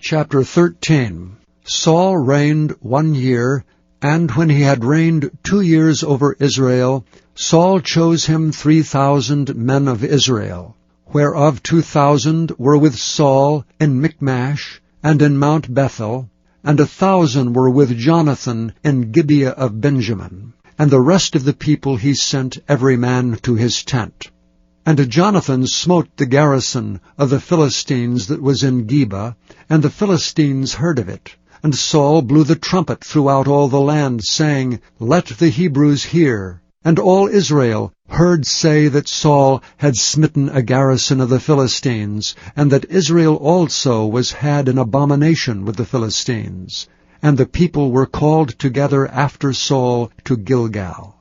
Chapter 13. Saul reigned 1 year, and when he had reigned 2 years over Israel, Saul chose him 3,000 men of Israel, whereof 2,000 were with Saul in Michmash and in Mount Bethel, and 1,000 were with Jonathan in Gibeah of Benjamin. And the rest of the people he sent every man to his tent. And Jonathan smote the garrison of the Philistines that was in Geba, and the Philistines heard of it. And Saul blew the trumpet throughout all the land, saying, Let the Hebrews hear. And all Israel heard say that Saul had smitten a garrison of the Philistines, and that Israel also was had in abomination with the Philistines. And the people were called together after Saul to Gilgal.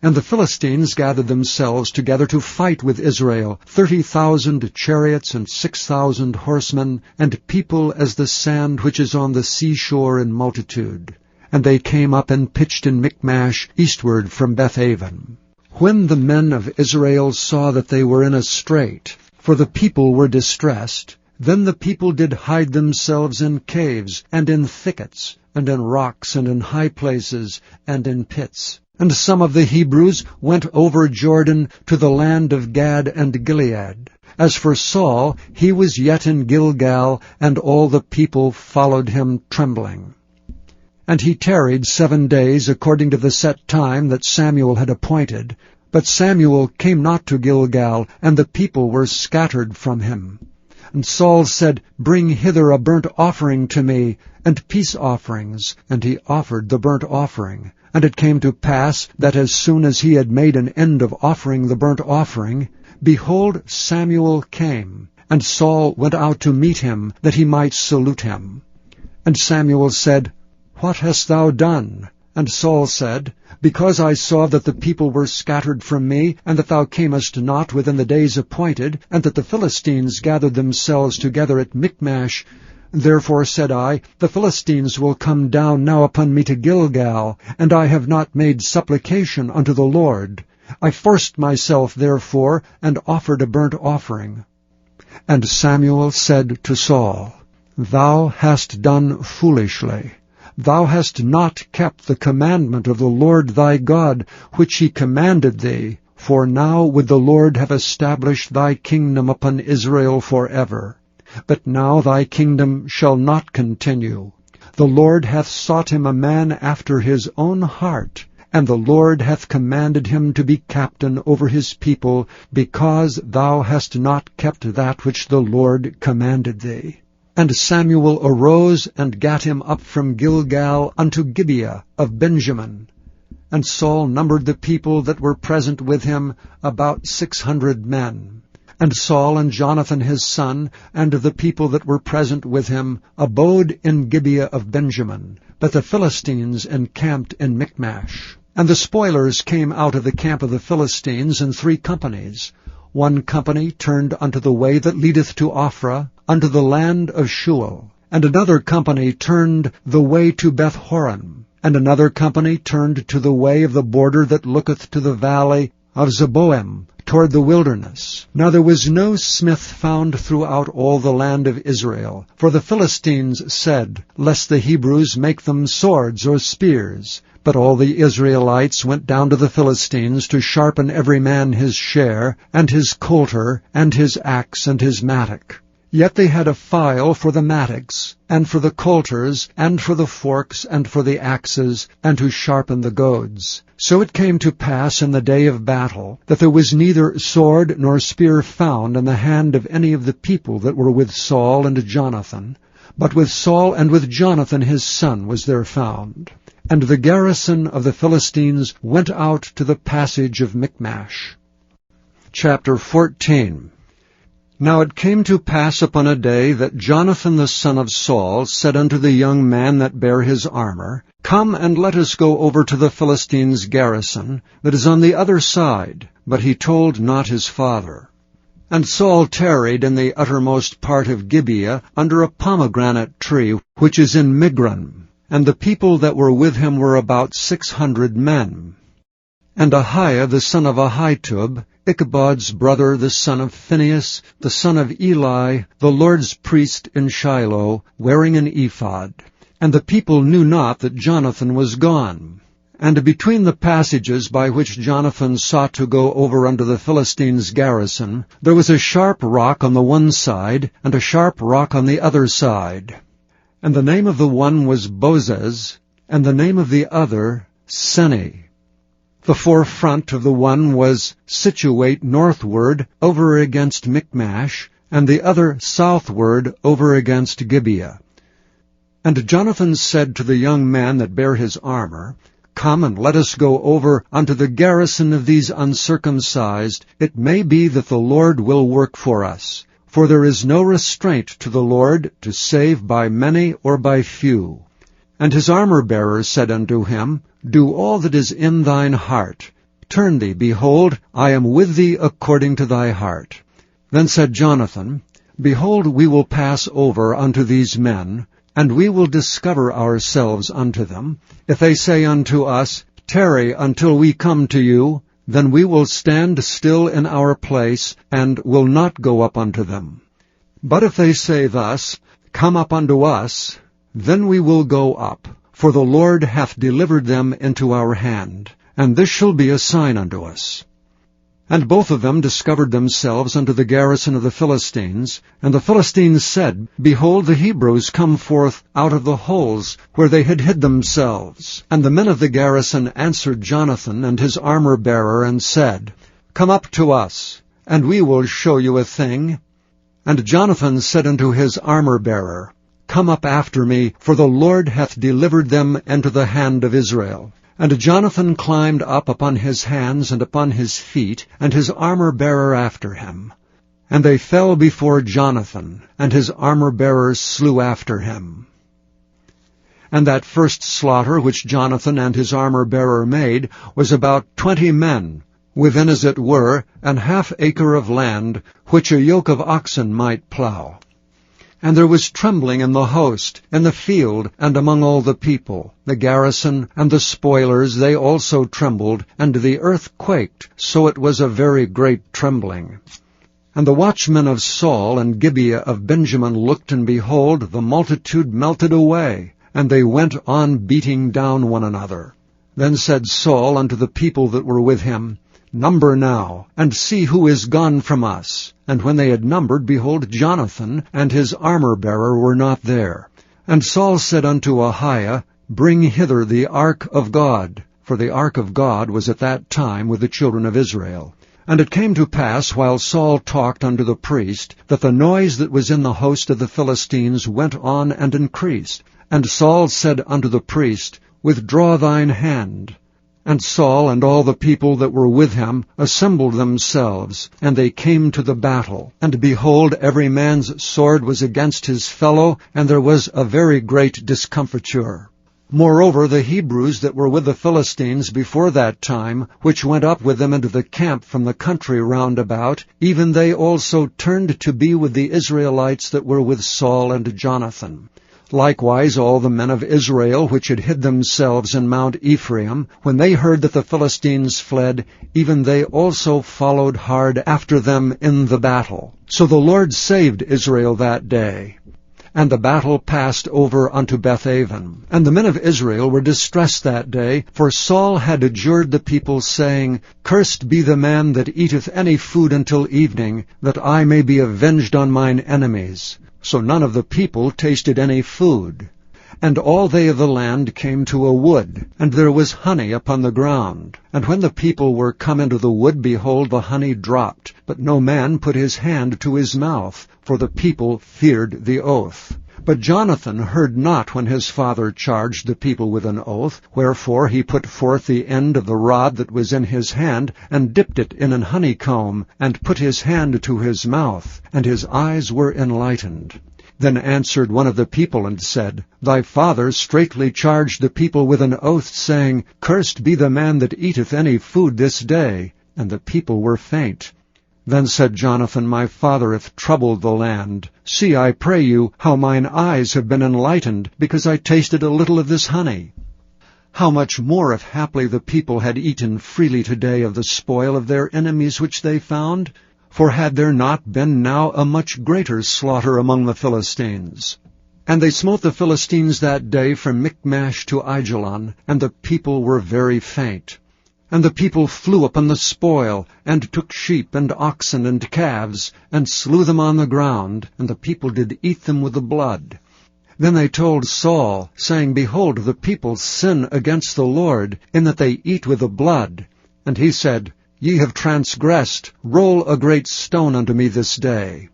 And the Philistines gathered themselves together to fight with Israel, 30,000 chariots and 6,000 horsemen, and people as the sand which is on the seashore in multitude. And they came up and pitched in Michmash eastward from Bethaven. When the men of Israel saw that they were in a strait, for the people were distressed, then the people did hide themselves in caves, and in thickets, and in rocks, and in high places, and in pits. And some of the Hebrews went over Jordan to the land of Gad and Gilead. As for Saul, he was yet in Gilgal, and all the people followed him trembling. And he tarried 7 days according to the set time that Samuel had appointed. But Samuel came not to Gilgal, and the people were scattered from him. And Saul said, Bring hither a burnt offering to me, and peace offerings. And he offered the burnt offering. And it came to pass that as soon as he had made an end of offering the burnt offering, behold, Samuel came. And Saul went out to meet him, that he might salute him. And Samuel said, What hast thou done? And Saul said, Because I saw that the people were scattered from me, and that thou camest not within the days appointed, and that the Philistines gathered themselves together at Michmash, therefore said I, The Philistines will come down now upon me to Gilgal, and I have not made supplication unto the Lord. I forced myself therefore, and offered a burnt offering. And Samuel said to Saul, Thou hast done foolishly. Thou hast not kept the commandment of the Lord thy God, which he commanded thee. For now would the Lord have established thy kingdom upon Israel forever. But now thy kingdom shall not continue. The Lord hath sought him a man after his own heart, and the Lord hath commanded him to be captain over his people, because thou hast not kept that which the Lord commanded thee. And Samuel arose and gat him up from Gilgal unto Gibeah of Benjamin. And Saul numbered the people that were present with him, about 600 men. And Saul and Jonathan his son, and the people that were present with him, abode in Gibeah of Benjamin. But the Philistines encamped in Michmash. And the spoilers came out of the camp of the Philistines in 3 companies. 1 company turned unto the way that leadeth to Ophrah, unto the land of Shual. And another company turned the way to Beth-horon. And another company turned to the way of the border that looketh to the valley of Zeboim, toward the wilderness. Now there was no smith found throughout all the land of Israel. For the Philistines said, Lest the Hebrews make them swords or spears. But all the Israelites went down to the Philistines to sharpen every man his share, and his coulter, and his axe, and his mattock. Yet they had a file for the mattocks, and for the coulters, and for the forks, and for the axes, and to sharpen the goads. So it came to pass in the day of battle, that there was neither sword nor spear found in the hand of any of the people that were with Saul and Jonathan, but with Saul and with Jonathan his son was there found. And the garrison of the Philistines went out to the passage of Michmash. Chapter 14. Now it came to pass upon a day that Jonathan the son of Saul said unto the young man that bare his armor, Come and let us go over to the Philistines' garrison, that is on the other side. But he told not his father. And Saul tarried in the uttermost part of Gibeah under a pomegranate tree, which is in Migron. And the people that were with him were about 600 men. And Ahiah the son of Ahitub Ichabod's brother, the son of Phinehas, the son of Eli, the Lord's priest in Shiloh, wearing an ephod. And the people knew not that Jonathan was gone. And between the passages by which Jonathan sought to go over unto the Philistines' garrison, there was a sharp rock on the one side, and a sharp rock on the other side. And the name of the one was Bozez, and the name of the other Seni. The forefront of the one was situate northward over against Michmash, and the other southward over against Gibeah. And Jonathan said to the young man that bare his armor, Come, and let us go over unto the garrison of these uncircumcised. It may be that the Lord will work for us. For there is no restraint to the Lord to save by many or by few. And his armor-bearer said unto him, Do all that is in thine heart. Turn thee, behold, I am with thee according to thy heart. Then said Jonathan, Behold, we will pass over unto these men, and we will discover ourselves unto them. If they say unto us, Tarry until we come to you, then we will stand still in our place, and will not go up unto them. But if they say thus, Come up unto us, then we will go up, for the Lord hath delivered them into our hand, and this shall be a sign unto us. And both of them discovered themselves unto the garrison of the Philistines, and the Philistines said, Behold, the Hebrews come forth out of the holes where they had hid themselves. And the men of the garrison answered Jonathan and his armor-bearer, and said, Come up to us, and we will show you a thing. And Jonathan said unto his armor-bearer, Come up after me, for the Lord hath delivered them into the hand of Israel. And Jonathan climbed up upon his hands and upon his feet, and his armor-bearer after him. And they fell before Jonathan, and his armor-bearer slew after him. And that first slaughter which Jonathan and his armor-bearer made was about 20 men, within as it were an half acre of land, which a yoke of oxen might plow. And there was trembling in the host, in the field, and among all the people. The garrison and the spoilers, they also trembled, and the earth quaked, so it was a very great trembling. And the watchmen of Saul and Gibeah of Benjamin looked, and behold, the multitude melted away, and they went on beating down one another. Then said Saul unto the people that were with him, Number now, and see who is gone from us. And when they had numbered, behold, Jonathan and his armor-bearer were not there. And Saul said unto Ahiah, Bring hither the ark of God, for the ark of God was at that time with the children of Israel. And it came to pass, while Saul talked unto the priest, that the noise that was in the host of the Philistines went on and increased. And Saul said unto the priest, Withdraw thine hand. And Saul and all the people that were with him assembled themselves, and they came to the battle. And behold, every man's sword was against his fellow, and there was a very great discomfiture. Moreover, the Hebrews that were with the Philistines before that time, which went up with them into the camp from the country round about, even they also turned to be with the Israelites that were with Saul and Jonathan. Likewise all the men of Israel which had hid themselves in Mount Ephraim, when they heard that the Philistines fled, even they also followed hard after them in the battle. So the Lord saved Israel that day. And the battle passed over unto Bethaven. And the men of Israel were distressed that day, for Saul had adjured the people, saying, Cursed be the man that eateth any food until evening, that I may be avenged on mine enemies. So none of the people tasted any food. And all they of the land came to a wood, and there was honey upon the ground. And when the people were come into the wood, behold, the honey dropped, but no man put his hand to his mouth, for the people feared the oath. But Jonathan heard not when his father charged the people with an oath, wherefore he put forth the end of the rod that was in his hand, and dipped it in an honeycomb, and put his hand to his mouth, and his eyes were enlightened. Then answered one of the people, and said, Thy father straitly charged the people with an oath, saying, Cursed be the man that eateth any food this day. And the people were faint. Then said Jonathan, My father hath troubled the land. See, I pray you, how mine eyes have been enlightened, because I tasted a little of this honey. How much more if haply the people had eaten freely today of the spoil of their enemies which they found? For had there not been now a much greater slaughter among the Philistines? And they smote the Philistines that day from Michmash to Aijalon, and the people were very faint. And the people flew upon the spoil, and took sheep and oxen and calves, and slew them on the ground, and the people did eat them with the blood. Then they told Saul, saying, Behold, the people sin against the Lord, in that they eat with the blood. And he said, Ye have transgressed, roll a great stone unto me this day.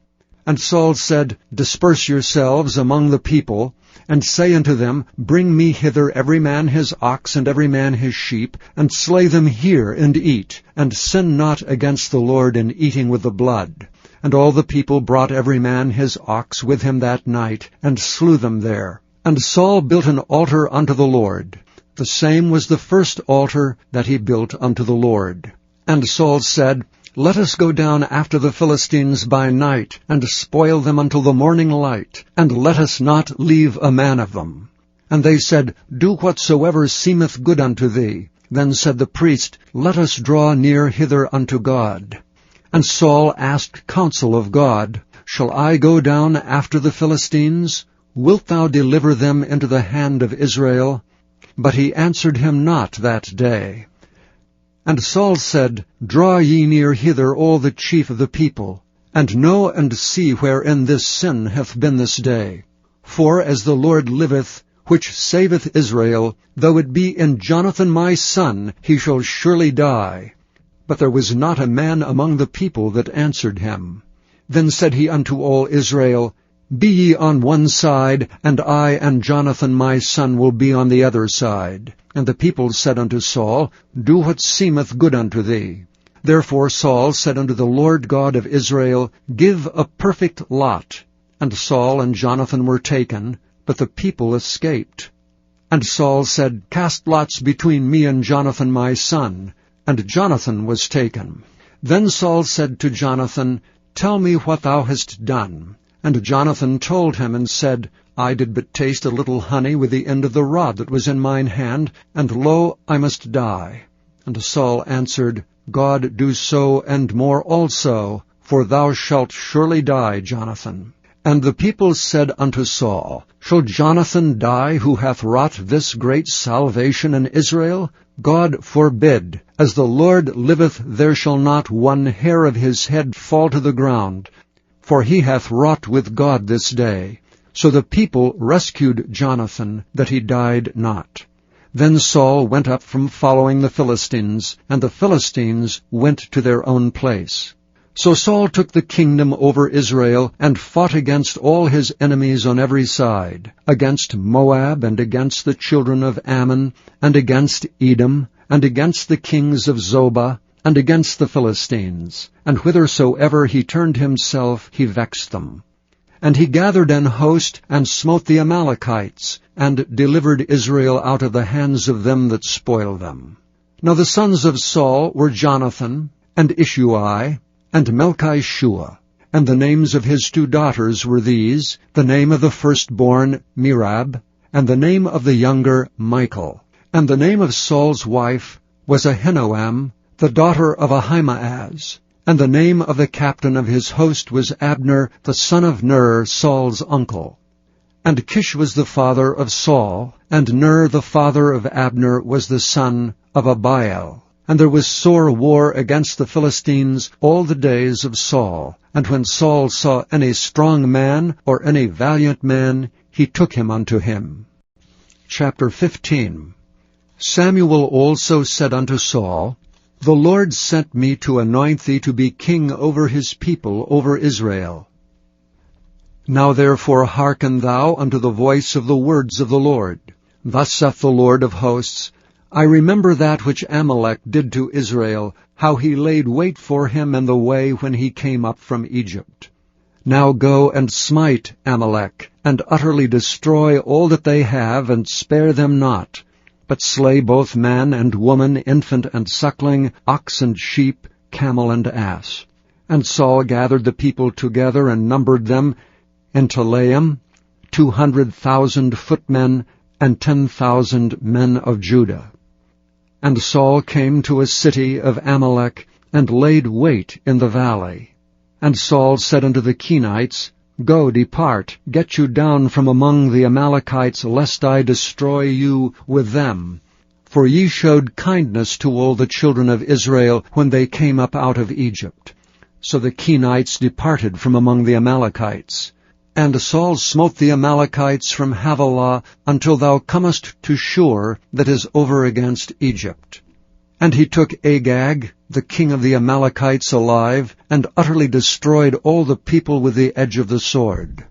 And Saul said, Disperse yourselves among the people, and say unto them, Bring me hither every man his ox and every man his sheep, and slay them here and eat, and sin not against the Lord in eating with the blood. And all the people brought every man his ox with him that night, and slew them there. And Saul built an altar unto the Lord. The same was the first altar that he built unto the Lord. And Saul said, Let us go down after the Philistines by night, and spoil them until the morning light, and let us not leave a man of them. And they said, Do whatsoever seemeth good unto thee. Then said the priest, Let us draw near hither unto God. And Saul asked counsel of God, Shall I go down after the Philistines? Wilt thou deliver them into the hand of Israel? But he answered him not that day. And Saul said, Draw ye near hither all the chief of the people, and know and see wherein this sin hath been this day. For as the Lord liveth, which saveth Israel, though it be in Jonathan my son, he shall surely die. But there was not a man among the people that answered him. Then said he unto all Israel, Be ye on one side, and I and Jonathan my son will be on the other side. And the people said unto Saul, Do what seemeth good unto thee. Therefore Saul said unto the Lord God of Israel, Give a perfect lot. And Saul and Jonathan were taken, but the people escaped. And Saul said, Cast lots between me and Jonathan my son. And Jonathan was taken. Then Saul said to Jonathan, Tell me what thou hast done. And Jonathan told him, and said, I did but taste a little honey with the end of the rod that was in mine hand, and lo, I must die. And Saul answered, God do so and more also, for thou shalt surely die, Jonathan. And the people said unto Saul, Shall Jonathan die, who hath wrought this great salvation in Israel? God forbid. As the Lord liveth, there shall not one hair of his head fall to the ground. For he hath wrought with God this day. So the people rescued Jonathan, that he died not. Then Saul went up from following the Philistines, and the Philistines went to their own place. So Saul took the kingdom over Israel, and fought against all his enemies on every side, against Moab, and against the children of Ammon, and against Edom, and against the kings of Zobah, and against the Philistines. And whithersoever he turned himself, he vexed them. And he gathered an host, and smote the Amalekites, and delivered Israel out of the hands of them that spoiled them. Now the sons of Saul were Jonathan, and Ishuai, and Melchishua. And the names of his 2 daughters were these, the name of the firstborn Merab, and the name of the younger Michal. And the name of Saul's wife was Ahinoam, the daughter of Ahimaaz. And the name of the captain of his host was Abner, the son of Ner, Saul's uncle. And Kish was the father of Saul, and Ner the father of Abner was the son of Abiel. And there was sore war against the Philistines all the days of Saul. And when Saul saw any strong man or any valiant man, he took him unto him. Chapter 15. Samuel also said unto Saul, The Lord sent me to anoint thee to be king over his people, over Israel. Now therefore hearken thou unto the voice of the words of the Lord. Thus saith the Lord of hosts, I remember that which Amalek did to Israel, how he laid wait for him in the way when he came up from Egypt. Now go and smite Amalek, and utterly destroy all that they have, and spare them not, but slay both man and woman, infant and suckling, ox and sheep, camel and ass. And Saul gathered the people together, and numbered them in Telaim, 200,000 footmen, and 10,000 men of Judah. And Saul came to a city of Amalek, and laid wait in the valley. And Saul said unto the Kenites, Go, depart, get you down from among the Amalekites, lest I destroy you with them. For ye showed kindness to all the children of Israel when they came up out of Egypt. So the Kenites departed from among the Amalekites. And Saul smote the Amalekites from Havilah until thou comest to Shur, that is over against Egypt. And he took Agag, the king of the Amalekites, alive, and utterly destroyed all the people with the edge of the sword.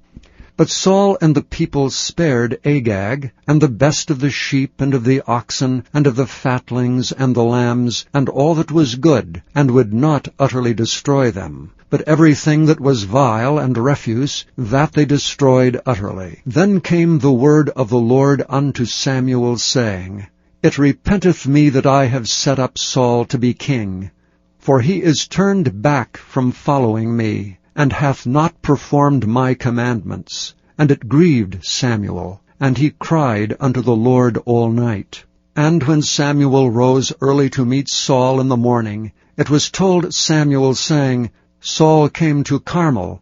But Saul and the people spared Agag, and the best of the sheep, and of the oxen, and of the fatlings, and the lambs, and all that was good, and would not utterly destroy them. But everything that was vile and refuse, that they destroyed utterly. Then came the word of the Lord unto Samuel, saying, It repenteth me that I have set up Saul to be king, for he is turned back from following me, and hath not performed my commandments. And it grieved Samuel, and he cried unto the Lord all night. And when Samuel rose early to meet Saul in the morning, it was told Samuel, saying, Saul came to Carmel,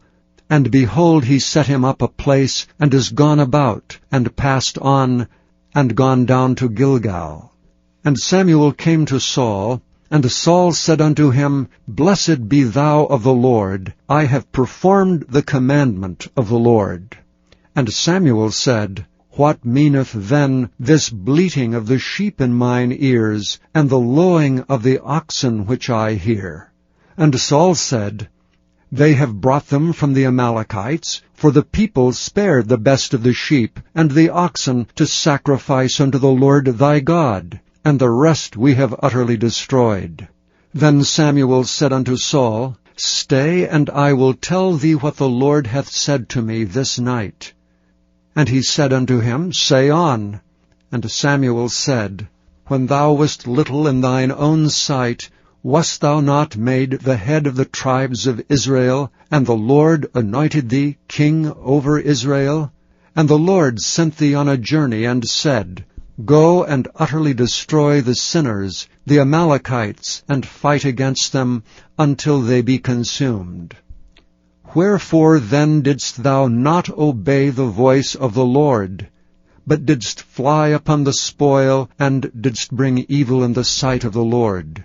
and behold, he set him up a place, and is gone about, and passed on, and gone down to Gilgal. And Samuel came to Saul, and Saul said unto him, Blessed be thou of the Lord, I have performed the commandment of the Lord. And Samuel said, What meaneth then this bleating of the sheep in mine ears, and the lowing of the oxen which I hear? And Saul said, They have brought them from the Amalekites, for the people spared the best of the sheep and the oxen to sacrifice unto the Lord thy God, and the rest we have utterly destroyed. Then Samuel said unto Saul, Stay, and I will tell thee what the Lord hath said to me this night. And he said unto him, Say on. And Samuel said, When thou wast little in thine own sight, wast thou not made the head of the tribes of Israel, and the Lord anointed thee king over Israel? And the Lord sent thee on a journey, and said, Go and utterly destroy the sinners, the Amalekites, and fight against them until they be consumed. Wherefore then didst thou not obey the voice of the Lord, but didst fly upon the spoil, and didst bring evil in the sight of the Lord?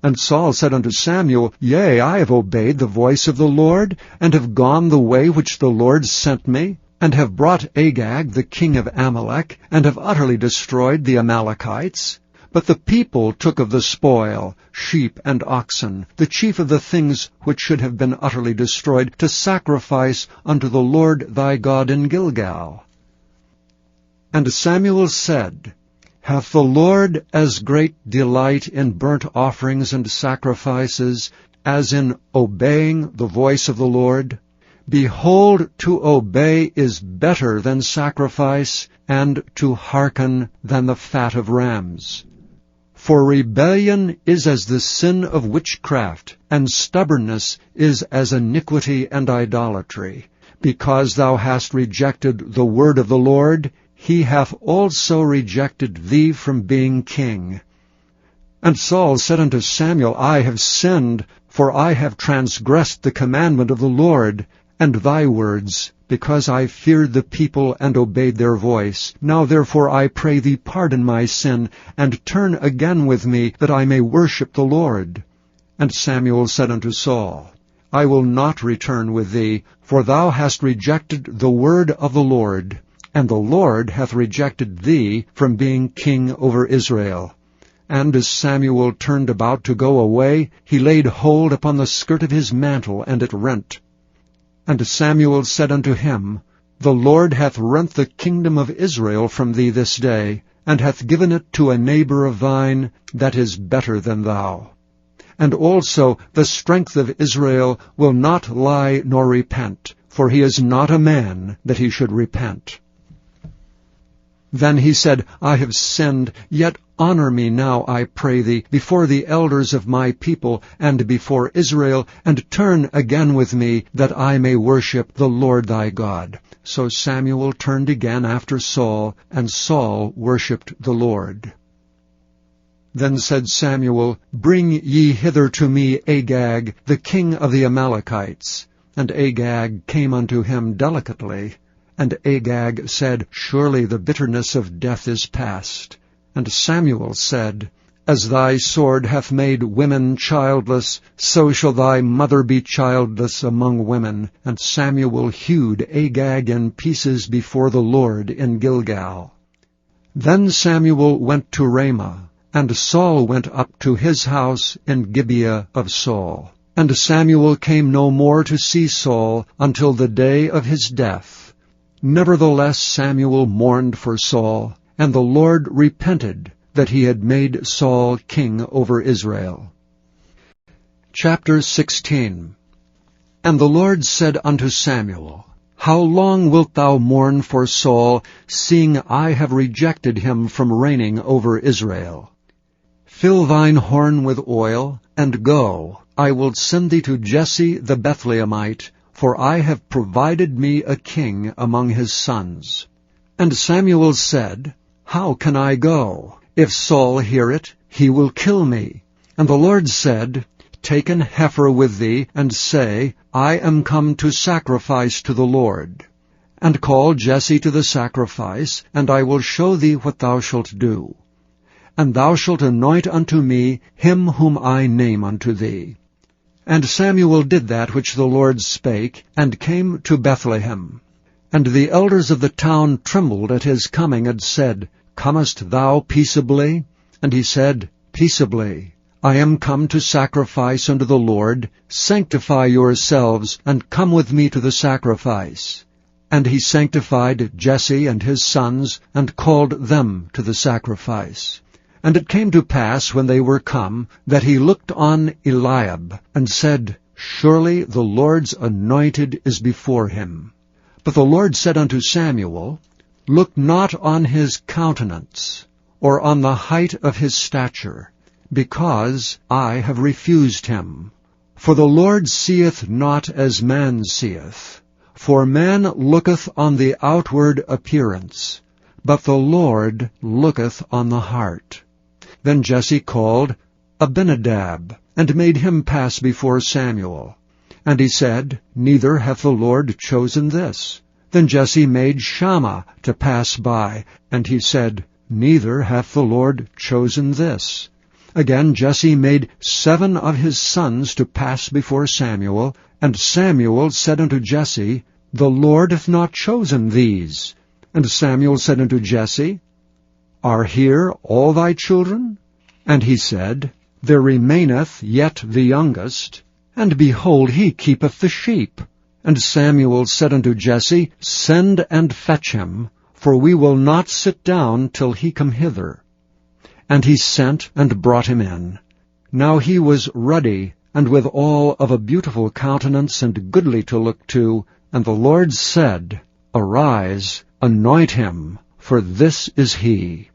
And Saul said unto Samuel, Yea, I have obeyed the voice of the Lord, and have gone the way which the Lord sent me, and have brought Agag the king of Amalek, and have utterly destroyed the Amalekites. But the people took of the spoil, sheep and oxen, the chief of the things which should have been utterly destroyed, to sacrifice unto the Lord thy God in Gilgal. And Samuel said, Hath the Lord as great delight in burnt offerings and sacrifices as in obeying the voice of the Lord? Behold, to obey is better than sacrifice, and to hearken than the fat of rams. For rebellion is as the sin of witchcraft, and stubbornness is as iniquity and idolatry. Because thou hast rejected the word of the Lord, he hath also rejected thee from being king. And Saul said unto Samuel, I have sinned, for I have transgressed the commandment of the Lord, and thy words, because I feared the people and obeyed their voice. Now therefore I pray thee pardon my sin, and turn again with me, that I may worship the Lord. And Samuel said unto Saul, I will not return with thee, for thou hast rejected the word of the Lord, and the Lord hath rejected thee from being king over Israel. And as Samuel turned about to go away, he laid hold upon the skirt of his mantle, and it rent. And Samuel said unto him, The Lord hath rent the kingdom of Israel from thee this day, and hath given it to a neighbor of thine that is better than thou. And also the strength of Israel will not lie nor repent, for he is not a man that he should repent. Then he said, I have sinned, yet honor me now, I pray thee, before the elders of my people, and before Israel, and turn again with me, that I may worship the Lord thy God. So Samuel turned again after Saul, and Saul worshipped the Lord. Then said Samuel, Bring ye hither to me Agag, the king of the Amalekites. And Agag came unto him delicately. And Agag said, Surely the bitterness of death is past. And Samuel said, As thy sword hath made women childless, so shall thy mother be childless among women. And Samuel hewed Agag in pieces before the Lord in Gilgal. Then Samuel went to Ramah, and Saul went up to his house in Gibeah of Saul. And Samuel came no more to see Saul until the day of his death. Nevertheless Samuel mourned for Saul, and the Lord repented that he had made Saul king over Israel. Chapter 16. And the Lord said unto Samuel, How long wilt thou mourn for Saul, seeing I have rejected him from reigning over Israel? Fill thine horn with oil, and go. I will send thee to Jesse the Bethlehemite, for I have provided me a king among his sons. And Samuel said, How can I go? If Saul hear it, he will kill me. And the Lord said, Take an heifer with thee, and say, I am come to sacrifice to the Lord. And call Jesse to the sacrifice, and I will show thee what thou shalt do. And thou shalt anoint unto me him whom I name unto thee. And Samuel did that which the Lord spake, and came to Bethlehem. And the elders of the town trembled at his coming, and said, Comest thou peaceably? And he said, Peaceably. I am come to sacrifice unto the Lord. Sanctify yourselves, and come with me to the sacrifice. And he sanctified Jesse and his sons, and called them to the sacrifice. And it came to pass, when they were come, that he looked on Eliab, and said, Surely the Lord's anointed is before him. But the Lord said unto Samuel, Look not on his countenance, or on the height of his stature, because I have refused him. For the Lord seeth not as man seeth. For man looketh on the outward appearance, but the Lord looketh on the heart. Then Jesse called Abinadab, and made him pass before Samuel. And he said, Neither hath the Lord chosen this. Then Jesse made Shammah to pass by, and he said, Neither hath the Lord chosen this. Again Jesse made 7 of his sons to pass before Samuel, and Samuel said unto Jesse, The Lord hath not chosen these. And Samuel said unto Jesse, Are here all thy children? And he said, There remaineth yet the youngest, and behold, he keepeth the sheep. And Samuel said unto Jesse, Send and fetch him, for we will not sit down till he come hither. And he sent and brought him in. Now he was ruddy, and withal of a beautiful countenance, and goodly to look to. And the Lord said, Arise, anoint him, for this is he.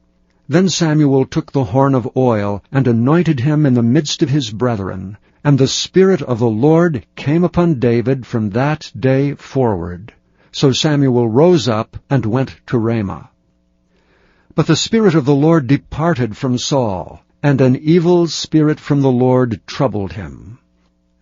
Then Samuel took the horn of oil, and anointed him in the midst of his brethren. And the Spirit of the Lord came upon David from that day forward. So Samuel rose up and went to Ramah. But the Spirit of the Lord departed from Saul, and an evil spirit from the Lord troubled him.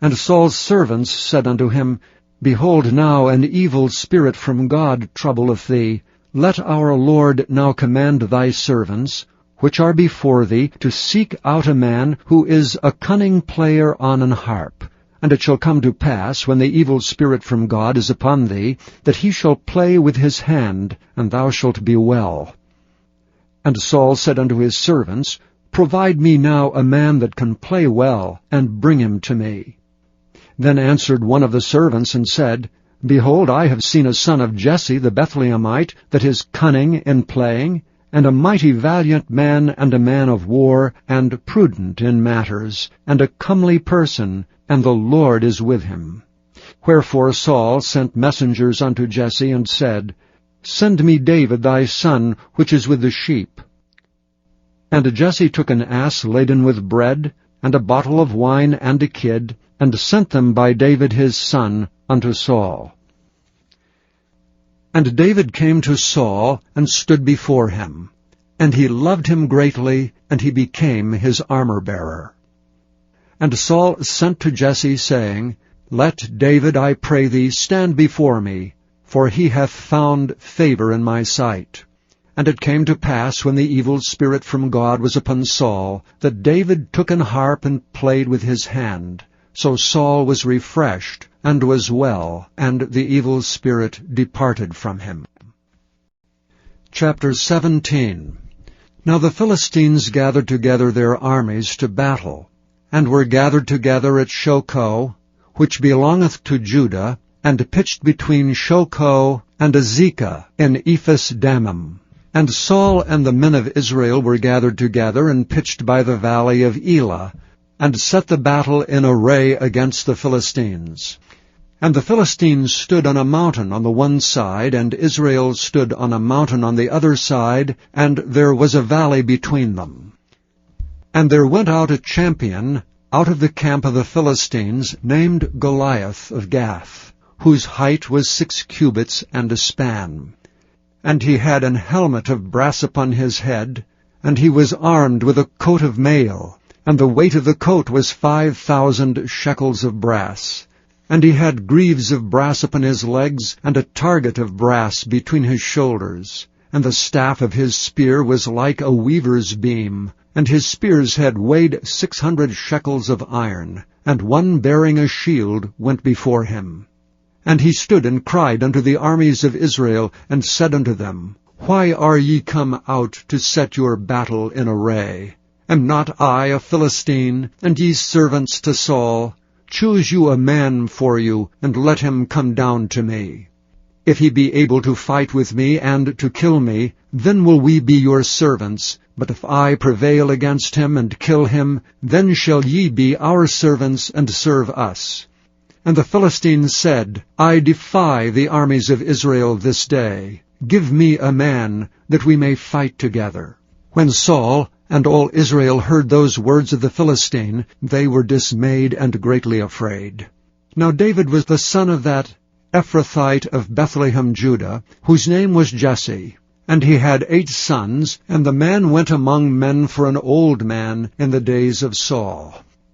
And Saul's servants said unto him, Behold, now an evil spirit from God troubleth thee. Let our Lord now command thy servants, which are before thee, to seek out a man who is a cunning player on an harp. And it shall come to pass, when the evil spirit from God is upon thee, that he shall play with his hand, and thou shalt be well. And Saul said unto his servants, Provide me now a man that can play well, and bring him to me. Then answered one of the servants, and said, Behold, I have seen a son of Jesse the Bethlehemite, that is cunning in playing, and a mighty valiant man, and a man of war, and prudent in matters, and a comely person, and the Lord is with him. Wherefore Saul sent messengers unto Jesse, and said, Send me David thy son, which is with the sheep. And Jesse took an ass laden with bread, and a bottle of wine, and a kid, and sent them by David his son unto Saul. And David came to Saul, and stood before him. And he loved him greatly, and he became his armor-bearer. And Saul sent to Jesse, saying, Let David, I pray thee, stand before me, for he hath found favor in my sight. And it came to pass, when the evil spirit from God was upon Saul, that David took an harp and played with his hand. So Saul was refreshed, and was well, and the evil spirit departed from him. Chapter 17. Now the Philistines gathered together their armies to battle, and were gathered together at Shochoh, which belongeth to Judah, and pitched between Shochoh and Azekah in Ephes-dammim. And Saul and the men of Israel were gathered together, and pitched by the valley of Elah, and set the battle in array against the Philistines. And the Philistines stood on a mountain on the one side, and Israel stood on a mountain on the other side, and there was a valley between them. And there went out a champion out of the camp of the Philistines, named Goliath of Gath, whose height was 6 cubits and a span. And he had an helmet of brass upon his head, and he was armed with a coat of mail, and the weight of the coat was 5,000 shekels of brass. And he had greaves of brass upon his legs, and a target of brass between his shoulders. And the staff of his spear was like a weaver's beam, and his spear's head weighed 600 shekels of iron, and one bearing a shield went before him. And he stood and cried unto the armies of Israel, and said unto them, Why are ye come out to set your battle in array? Am not I a Philistine, and ye servants to Saul? Choose you a man for you, and let him come down to me. If he be able to fight with me and to kill me, then will we be your servants. But if I prevail against him and kill him, then shall ye be our servants and serve us. And the Philistines said, I defy the armies of Israel this day. Give me a man, that we may fight together. When Saul and all Israel heard those words of the Philistine, they were dismayed and greatly afraid. Now David was the son of that Ephrathite of Bethlehem, Judah, whose name was Jesse. And he had 8 sons, and the man went among men for an old man in the days of Saul.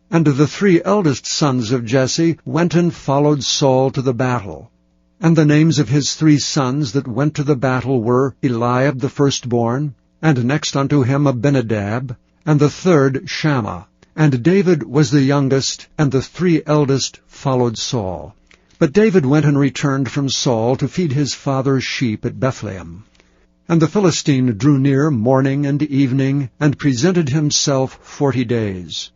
And the 3 eldest sons of Jesse went and followed Saul to the battle. And the names of his 3 sons that went to the battle were Eliab the firstborn, and next unto him Abinadab, and the 3rd Shammah. And David was the youngest, and the 3 eldest followed Saul. But David went and returned from Saul to feed his father's sheep at Bethlehem. And the Philistine drew near morning and evening, and presented himself 40 days.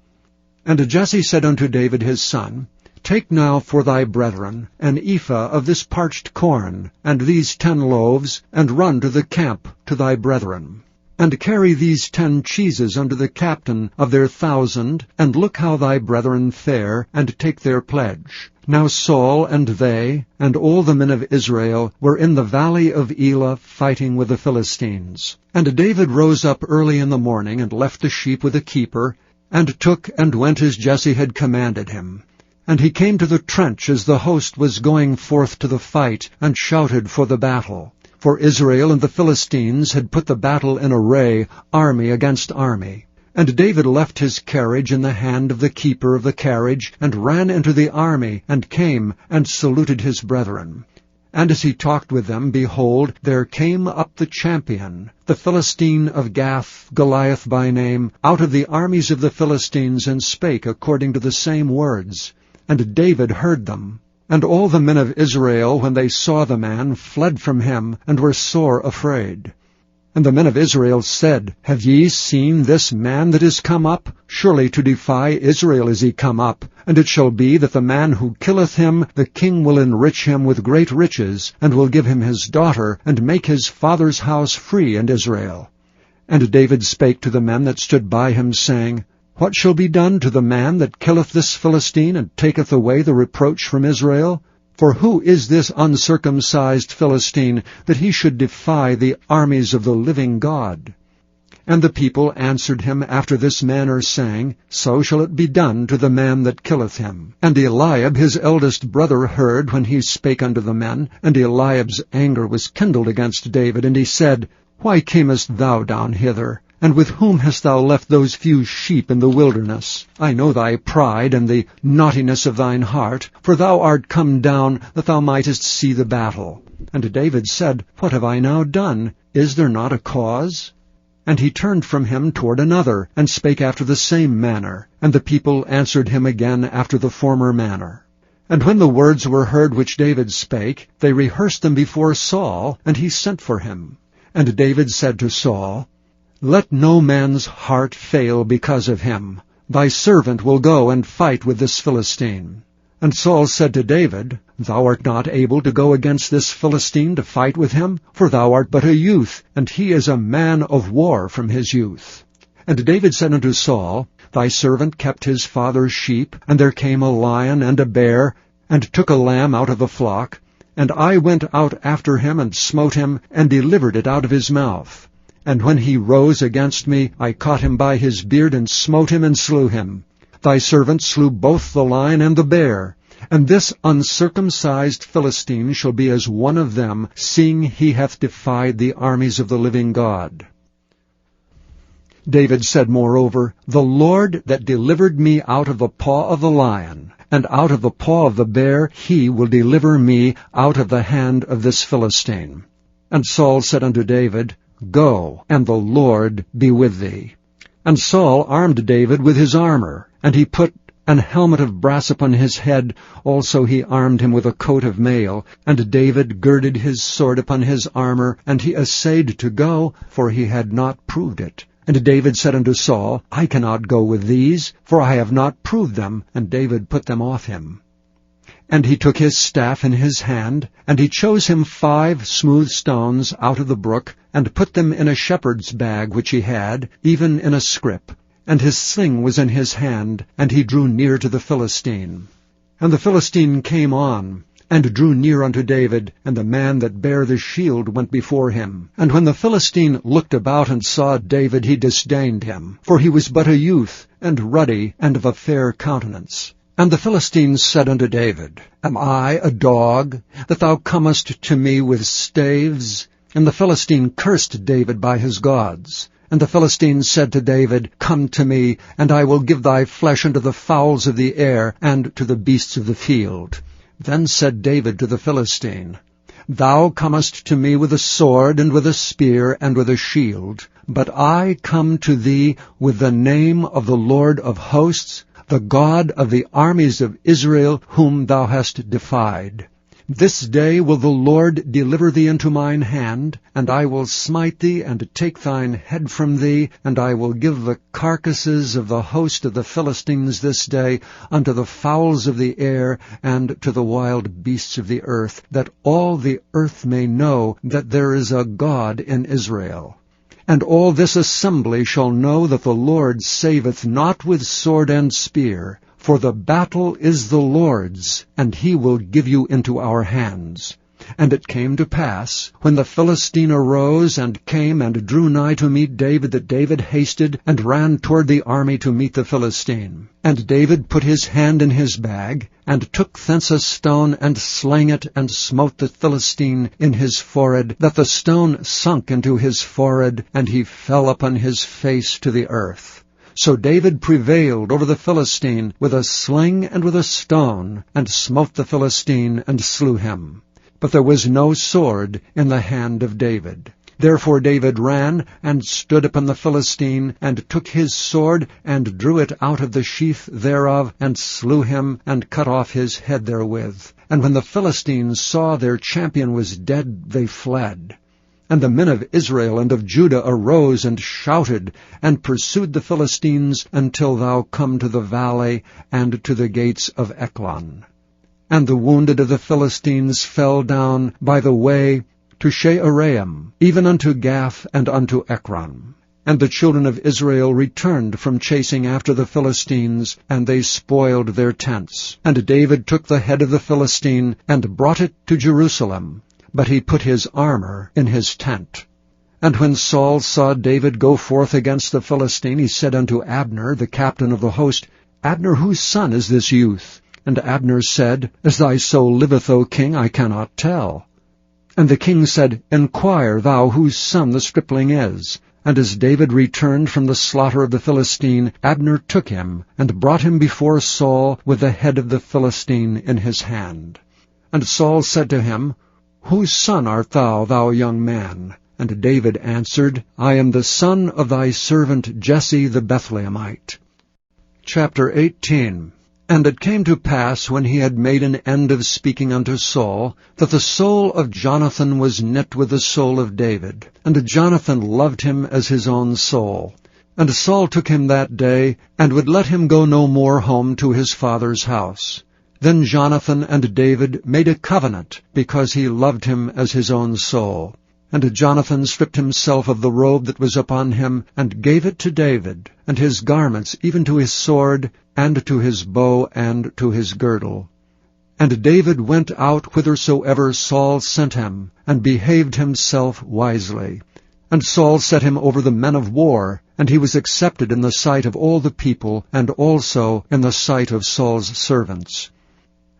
And Jesse said unto David his son, Take now for thy brethren an ephah of this parched corn, and these 10 loaves, and run to the camp to thy brethren. And carry these 10 cheeses unto the captain of their 1,000, and look how thy brethren fare, and take their pledge. Now Saul and they, and all the men of Israel, were in the valley of Elah fighting with the Philistines. And David rose up early in the morning, and left the sheep with a keeper, and took and went as Jesse had commanded him. And he came to the trench as the host was going forth to the fight, and shouted for the battle. For Israel and the Philistines had put the battle in array, army against army. And David left his carriage in the hand of the keeper of the carriage, and ran into the army, and came, and saluted his brethren. And as he talked with them, behold, there came up the champion, the Philistine of Gath, Goliath by name, out of the armies of the Philistines, and spake according to the same words. And David heard them. And all the men of Israel, when they saw the man, fled from him, and were sore afraid. And the men of Israel said, Have ye seen this man that is come up? Surely to defy Israel is he come up. And it shall be that the man who killeth him, the king will enrich him with great riches, and will give him his daughter, and make his father's house free in Israel. And David spake to the men that stood by him, saying, What shall be done to the man that killeth this Philistine, and taketh away the reproach from Israel? For who is this uncircumcised Philistine, that he should defy the armies of the living God? And the people answered him after this manner, saying, So shall it be done to the man that killeth him. And Eliab his eldest brother heard when he spake unto the men, and Eliab's anger was kindled against David, and he said, Why camest thou down hither? And with whom hast thou left those few sheep in the wilderness? I know thy pride and the naughtiness of thine heart, for thou art come down that thou mightest see the battle. And David said, What have I now done? Is there not a cause? And he turned from him toward another, and spake after the same manner. And the people answered him again after the former manner. And when the words were heard which David spake, they rehearsed them before Saul, and he sent for him. And David said to Saul, Let no man's heart fail because of him. Thy servant will go and fight with this Philistine. And Saul said to David, Thou art not able to go against this Philistine to fight with him, for thou art but a youth, and he is a man of war from his youth. And David said unto Saul, Thy servant kept his father's sheep, and there came a lion and a bear, and took a lamb out of the flock. And I went out after him, and smote him, and delivered it out of his mouth. And when he rose against me, I caught him by his beard, and smote him, and slew him. Thy servant slew both the lion and the bear. And this uncircumcised Philistine shall be as one of them, seeing he hath defied the armies of the living God. David said moreover, The Lord that delivered me out of the paw of the lion, and out of the paw of the bear, he will deliver me out of the hand of this Philistine. And Saul said unto David, Go, and the Lord be with thee. And Saul armed David with his armor, and he put an helmet of brass upon his head. Also he armed him with a coat of mail. And David girded his sword upon his armor, and he essayed to go, for he had not proved it. And David said unto Saul, I cannot go with these, for I have not proved them. And David put them off him. And he took his staff in his hand, and he chose him 5 smooth stones out of the brook, and put them in a shepherd's bag which he had, even in a scrip. And his sling was in his hand, and he drew near to the Philistine. And the Philistine came on, and drew near unto David, and the man that bare the shield went before him. And when the Philistine looked about and saw David, he disdained him, for he was but a youth, and ruddy, and of a fair countenance. And the Philistine said unto David, Am I a dog, that thou comest to me with staves? And the Philistine cursed David by his gods. And the Philistine said to David, Come to me, and I will give thy flesh unto the fowls of the air, and to the beasts of the field. Then said David to the Philistine, Thou comest to me with a sword, and with a spear, and with a shield. But I come to thee with the name of the Lord of hosts, the God of the armies of Israel, whom thou hast defied. This day will the Lord deliver thee into mine hand, and I will smite thee, and take thine head from thee, and I will give the carcasses of the host of the Philistines this day unto the fowls of the air, and to the wild beasts of the earth, that all the earth may know that there is a God in Israel. And all this assembly shall know that the Lord saveth not with sword and spear, for the battle is the Lord's, and he will give you into our hands. And it came to pass, when the Philistine arose and came and drew nigh to meet David, that David hasted and ran toward the army to meet the Philistine. And David put his hand in his bag, and took thence a stone, and slang it, and smote the Philistine in his forehead, that the stone sunk into his forehead, and he fell upon his face to the earth. So David prevailed over the Philistine with a sling and with a stone, and smote the Philistine, and slew him. But there was no sword in the hand of David. Therefore David ran, and stood upon the Philistine, and took his sword, and drew it out of the sheath thereof, and slew him, and cut off his head therewith. And when the Philistines saw their champion was dead, they fled. And the men of Israel and of Judah arose and shouted, and pursued the Philistines until thou come to the valley, and to the gates of Ekron. And the wounded of the Philistines fell down by the way to Shaaraim, even unto Gath and unto Ekron. And the children of Israel returned from chasing after the Philistines, and they spoiled their tents. And David took the head of the Philistine, and brought it to Jerusalem, but he put his armor in his tent. And when Saul saw David go forth against the Philistine, he said unto Abner, the captain of the host, Abner, whose son is this youth? And Abner said, As thy soul liveth, O king, I cannot tell. And the king said, Inquire thou whose son the stripling is. And as David returned from the slaughter of the Philistine, Abner took him, and brought him before Saul with the head of the Philistine in his hand. And Saul said to him, Whose son art thou, thou young man? And David answered, I am the son of thy servant Jesse the Bethlehemite. Chapter 18. And it came to pass, when he had made an end of speaking unto Saul, that the soul of Jonathan was knit with the soul of David, and Jonathan loved him as his own soul. And Saul took him that day, and would let him go no more home to his father's house. Then Jonathan and David made a covenant, because he loved him as his own soul. And Jonathan stripped himself of the robe that was upon him, and gave it to David, and his garments, even to his sword, and to his bow, and to his girdle. And David went out whithersoever Saul sent him, and behaved himself wisely. And Saul set him over the men of war, and he was accepted in the sight of all the people, and also in the sight of Saul's servants.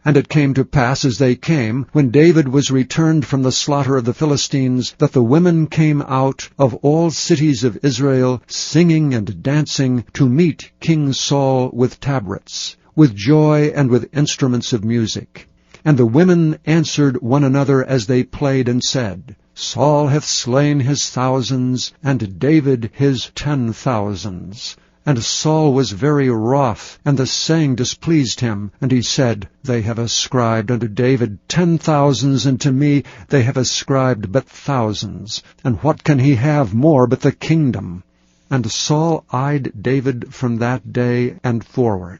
And it came to pass, as they came, when David was returned from the slaughter of the Philistines, that the women came out of all cities of Israel, singing and dancing, to meet King Saul with tabrets, with joy and with instruments of music. And the women answered one another as they played, and said, Saul hath slain his thousands, and David his 10,000s. And Saul was very wroth, and the saying displeased him. And he said, They have ascribed unto David 10,000s, and to me they have ascribed but thousands. And what can he have more but the kingdom? And Saul eyed David from that day and forward.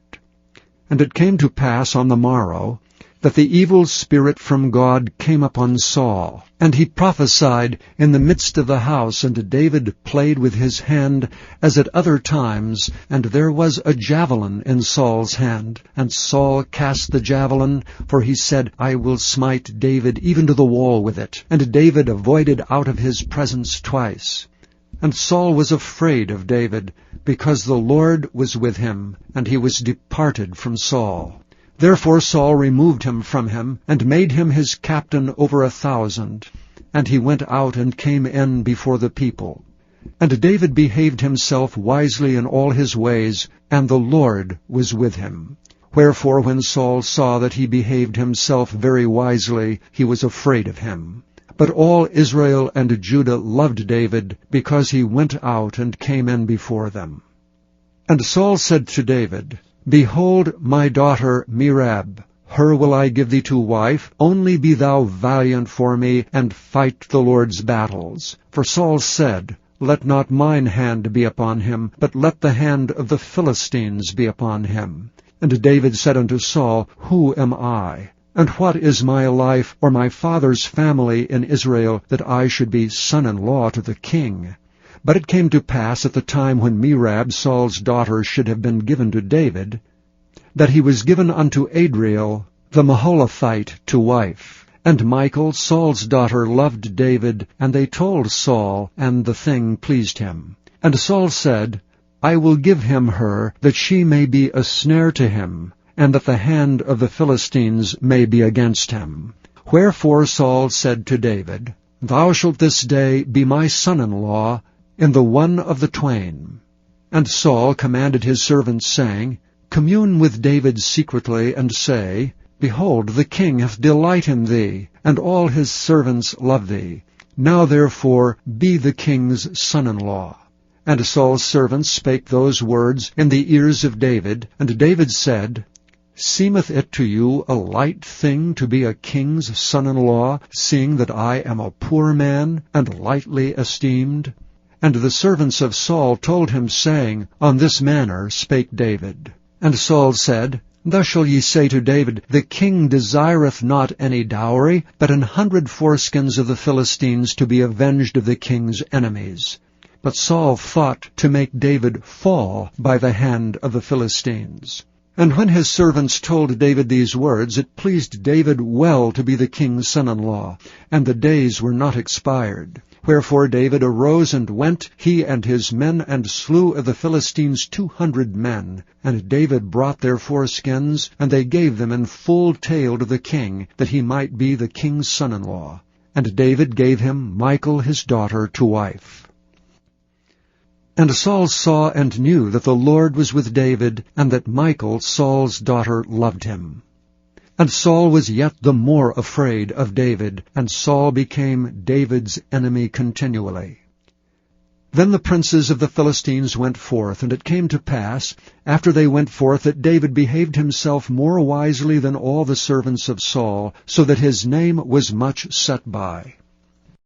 And it came to pass on the morrow, that the evil spirit from God came upon Saul, and he prophesied in the midst of the house, and David played with his hand as at other times, and there was a javelin in Saul's hand. And Saul cast the javelin, for he said, I will smite David even to the wall with it. And David avoided out of his presence twice. And Saul was afraid of David, because the Lord was with him, and he was departed from Saul. Therefore Saul removed him from him, and made him his captain over 1,000. And he went out and came in before the people. And David behaved himself wisely in all his ways, and the Lord was with him. Wherefore when Saul saw that he behaved himself very wisely, he was afraid of him. But all Israel and Judah loved David, because he went out and came in before them. And Saul said to David, Behold my daughter Merab, her will I give thee to wife, only be thou valiant for me, and fight the Lord's battles. For Saul said, Let not mine hand be upon him, but let the hand of the Philistines be upon him. And David said unto Saul, Who am I? And what is my life, or my father's family in Israel, that I should be son-in-law to the king? But it came to pass at the time when Merab, Saul's daughter, should have been given to David, that he was given unto Adriel the Maholathite to wife. And Michal, Saul's daughter, loved David, and they told Saul, and the thing pleased him. And Saul said, I will give him her, that she may be a snare to him, and that the hand of the Philistines may be against him. Wherefore Saul said to David, Thou shalt this day be my son-in-law, in the one of the twain. And Saul commanded his servants, saying, Commune with David secretly, and say, Behold, the king hath delight in thee, and all his servants love thee. Now therefore be the king's son-in-law. And Saul's servants spake those words in the ears of David. And David said, Seemeth it to you a light thing to be a king's son-in-law, seeing that I am a poor man, and lightly esteemed? And the servants of Saul told him, saying, On this manner spake David. And Saul said, Thus shall ye say to David, The king desireth not any dowry, but 100 foreskins of the Philistines, to be avenged of the king's enemies. But Saul thought to make David fall by the hand of the Philistines. And when his servants told David these words, it pleased David well to be the king's son-in-law, and the days were not expired. Wherefore David arose and went, he and his men, and slew of the Philistines 200 men. And David brought their foreskins, and they gave them in full tale to the king, that he might be the king's son-in-law. And David gave him Michal his daughter to wife. And Saul saw and knew that the Lord was with David, and that Michal, Saul's daughter, loved him. And Saul was yet the more afraid of David, and Saul became David's enemy continually. Then the princes of the Philistines went forth, and it came to pass, after they went forth, that David behaved himself more wisely than all the servants of Saul, so that his name was much set by.